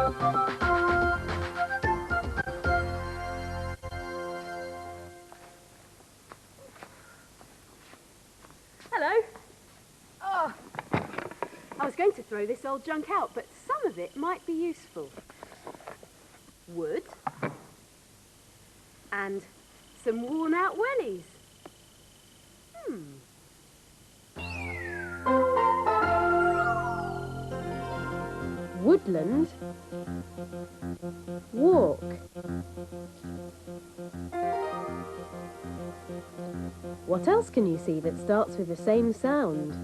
Hello. Oh, I was going to throw this old junk out, but some of it might be useful. Wood. And some worn-out wellies. Woodland. Walk. What else can you see that starts with the same sound?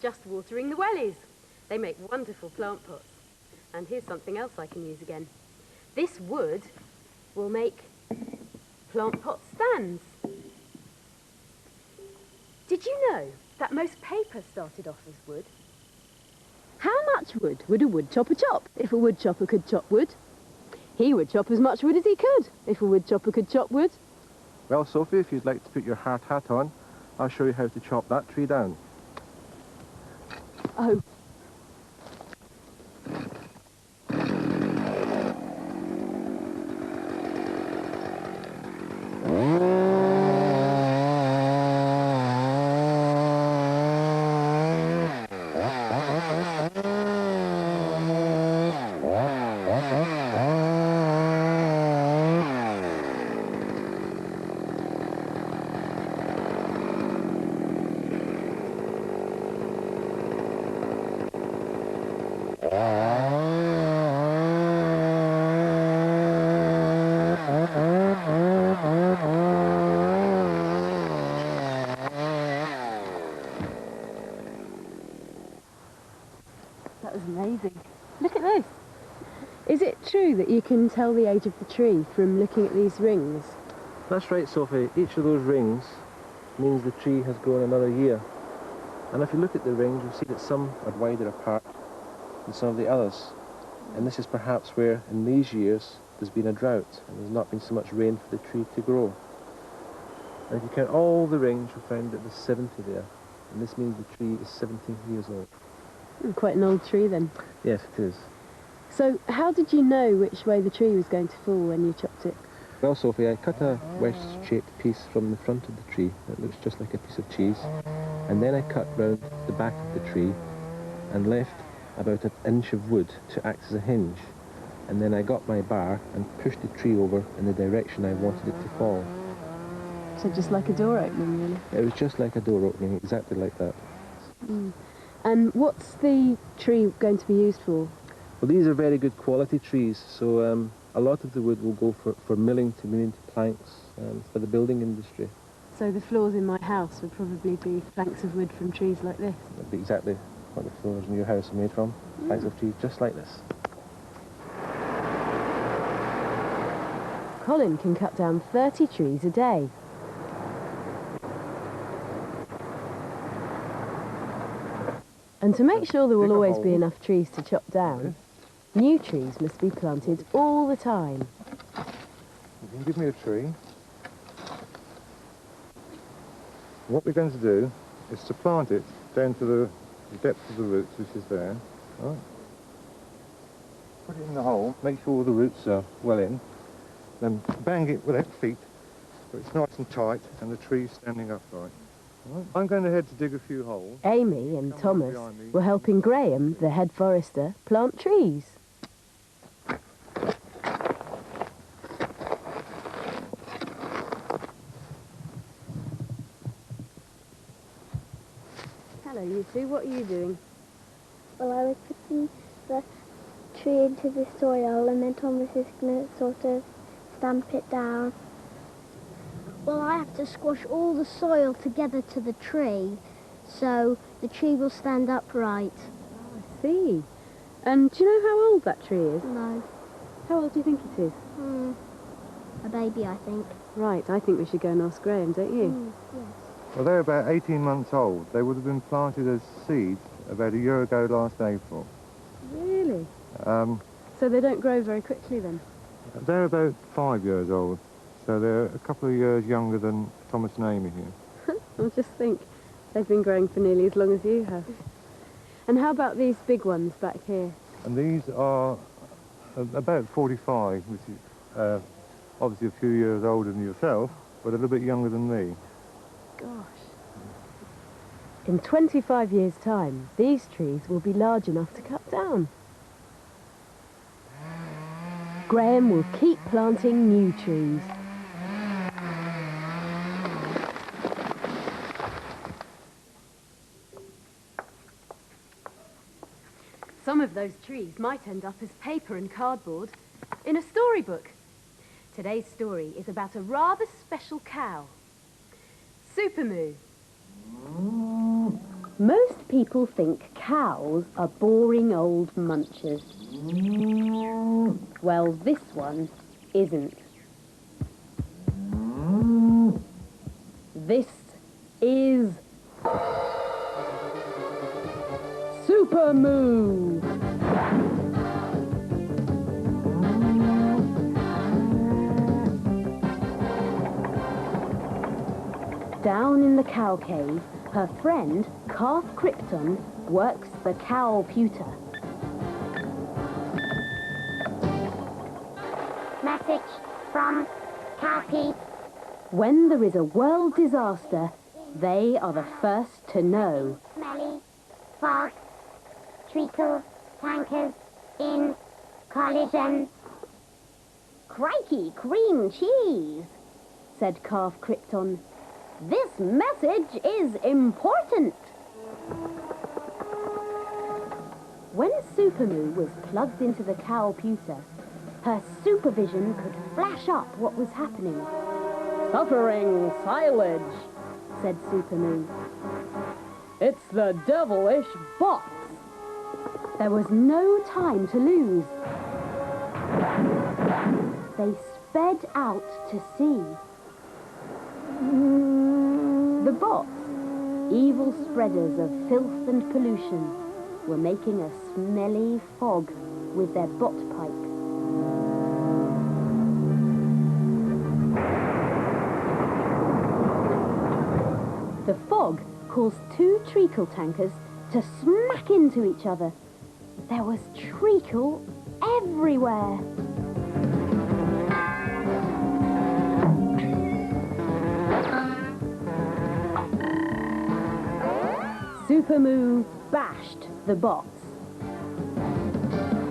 Just watering the wellies. They make wonderful plant pots. And here's something else I can use again. This wood will make plant pot stands. Did you know that most paper started off as wood? How much wood would a wood chopper chop if a wood chopper could chop wood? He would chop as much wood as he could if a wood chopper could chop wood. Well, Sophie, if you'd like to put your hard hat on, I'll show you how to chop that tree down. Oh. That was amazing. Look at this. Is it true that you can tell the age of the tree from looking at these rings? That's right, Sophie. Each of those rings means the tree has grown another year. And if you look at the rings, you'll see that some are wider apart than some of the others. And this is perhaps where, in these years, there's been a drought and there's not been so much rain for the tree to grow. And if you count all the rings, you'll find that there's 70 there. And this means the tree is 70 years old. Quite an old tree then. Yes, it is. So how did you know which way the tree was going to fall when you chopped it? Well, Sophie, I cut a wedge-shaped piece from the front of the tree that looks just like a piece of cheese, and then I cut round the back of the tree and left about an inch of wood to act as a hinge, and then I got my bar and pushed the tree over in the direction I wanted it to fall. So just like a door opening, really? It was just like a door opening, exactly like that. And what's the tree going to be used for? Well, these are very good quality trees, so a lot of the wood will go for milling to move into planks for the building industry. So the floors in my house would probably be planks of wood from trees like this? That'd be exactly what the floors in your house are made from, planks of trees just like this. Colin can cut down 30 trees a day. And to make sure there will always be enough trees to chop down, new trees must be planted all the time. You can give me a tree. What we're going to do is to plant it down to the depth of the roots, which is there. Right. Put it in the hole, make sure all the roots are well in, then bang it without feet, so it's nice and tight and the tree's standing upright. Right. I'm going ahead to dig a few holes. Amy and Thomas were helping Graham, the head forester, plant trees. Hello, you two. What are you doing? Well, I was putting the tree into the soil and then Thomas is going to sort of stamp it down. Well, I have to squash all the soil together to the tree so the tree will stand upright. Oh, I see. And do you know how old that tree is? No. How old do you think it is? A baby, I think. Right, I think we should go and ask Graham, don't you? Yes. Well, they're about 18 months old. They would have been planted as seeds about a year ago last April. Really? So they don't grow very quickly then? They're about 5 years old, so they're a couple of years younger than Thomas and Amy here. Well, just think, they've been growing for nearly as long as you have. And how about these big ones back here? And these are about 45, which is obviously a few years older than yourself, but a little bit younger than me. Gosh. In 25 years' time, these trees will be large enough to cut down. Graham will keep planting new trees. Some of those trees might end up as paper and cardboard in a storybook. Today's story is about a rather special cow. Supermoo. Most people think cows are boring old munchers. Well, this one isn't. This is Supermoo. Down in the cow cave, her friend, Calf Krypton, works the cow pewter. Message from Calpy. When there is a world disaster, they are the first to know. Smelly, fog, treacle, tankers, in, collision. Crikey, cream cheese, said Calf Krypton. This message is important. When Supermoo was plugged into the cow pewter, her supervision could flash up what was happening. Suffering silage, said Supermoo. It's the devilish bots. There was no time to lose. They sped out to sea. The bots, evil spreaders of filth and pollution, were making a smelly fog with their bot pipe. The fog caused two treacle tankers to smack into each other. There was treacle everywhere. Supermoo bashed the bots.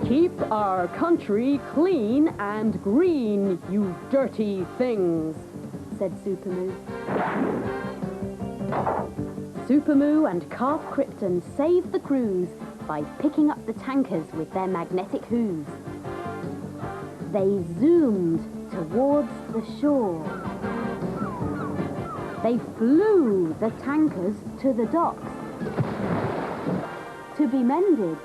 Keep our country clean and green, you dirty things, said Supermoo. Supermoo and Calf Krypton saved the crews by picking up the tankers with their magnetic hooves. They zoomed towards the shore. They flew the tankers to the docks to be mended.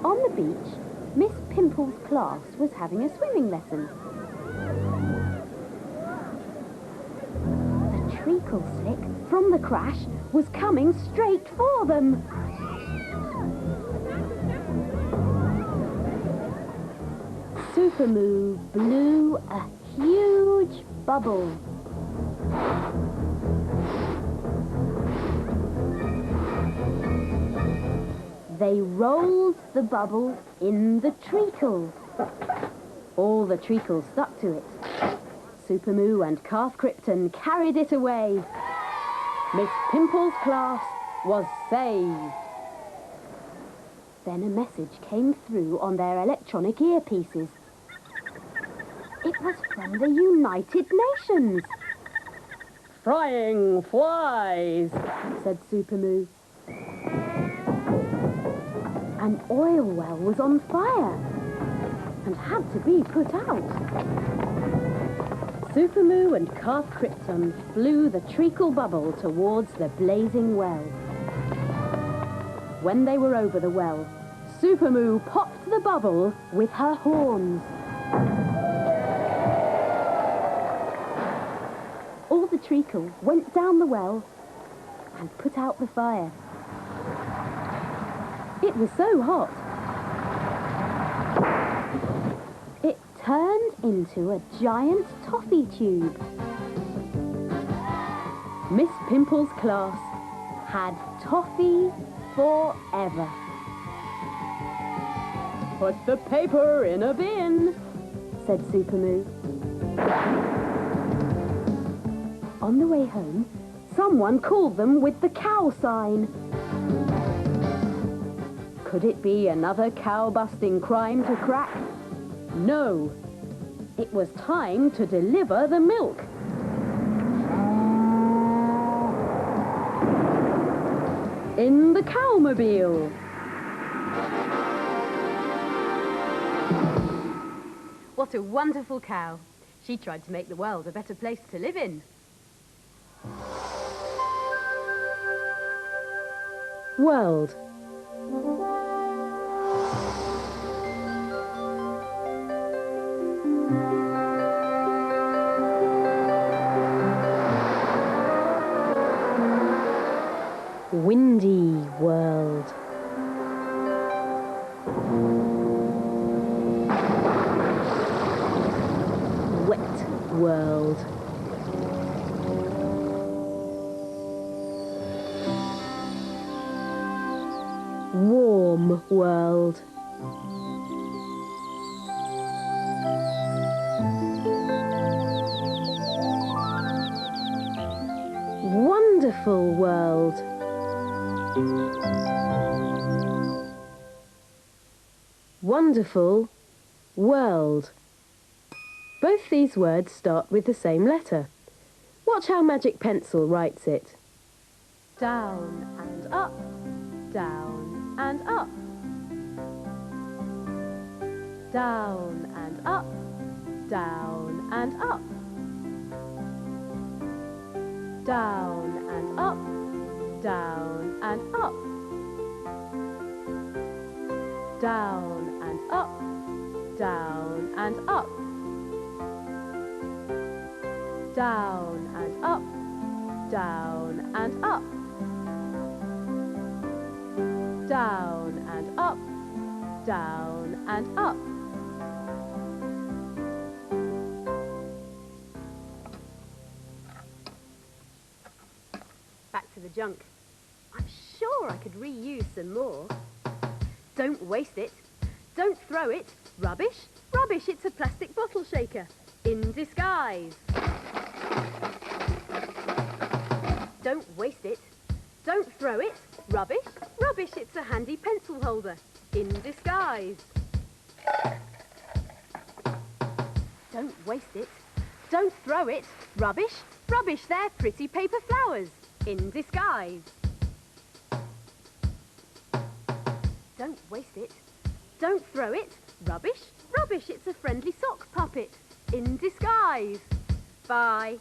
On the beach, Miss Pimple's class was having a swimming lesson. The treacle slick from the crash was coming straight for them. Supermoo blew a huge bubble. They rolled the bubble in the treacle. All the treacle stuck to it. Supermoo and Calf Krypton carried it away. Miss Pimple's class was saved. Then a message came through on their electronic earpieces. It was from the United Nations. Frying flies, said Supermoo. An oil well was on fire and had to be put out. Supermoo and Calf Krypton flew the treacle bubble towards the blazing well. When they were over the well, Supermoo popped the bubble with her horns. All the treacle went down the well and put out the fire. It was so hot. It turned into a giant toffee tube. Miss Pimple's class had toffee forever. Put the paper in a bin, said Supermoo. On the way home, someone called them with the cow sign. Could it be another cow-busting crime to crack? No. It was time to deliver the milk. In the cowmobile. What a wonderful cow. She tried to make the world a better place to live in. World. Windy world. Wet world. Warm world. Wonderful world. Wonderful world. Both these words start with the same letter. Watch how Magic Pencil writes it. Down and up, down and up. Down and up, down and up. Down and up, down and up. Down and up, down and up. Down and up, down and up. Down and up, down and up. Back to the junk. I'm sure I could reuse some more. Don't waste it. Don't throw it. Rubbish. Rubbish, it's a plastic bottle shaker. In disguise. Don't waste it. Don't throw it. Rubbish. Rubbish, it's a handy pencil holder. In disguise. Don't waste it. Don't throw it. Rubbish. Rubbish, they're pretty paper flowers. In disguise. Don't waste it. Don't throw it. Rubbish. Rubbish, it's a friendly sock puppet. In disguise. Bye.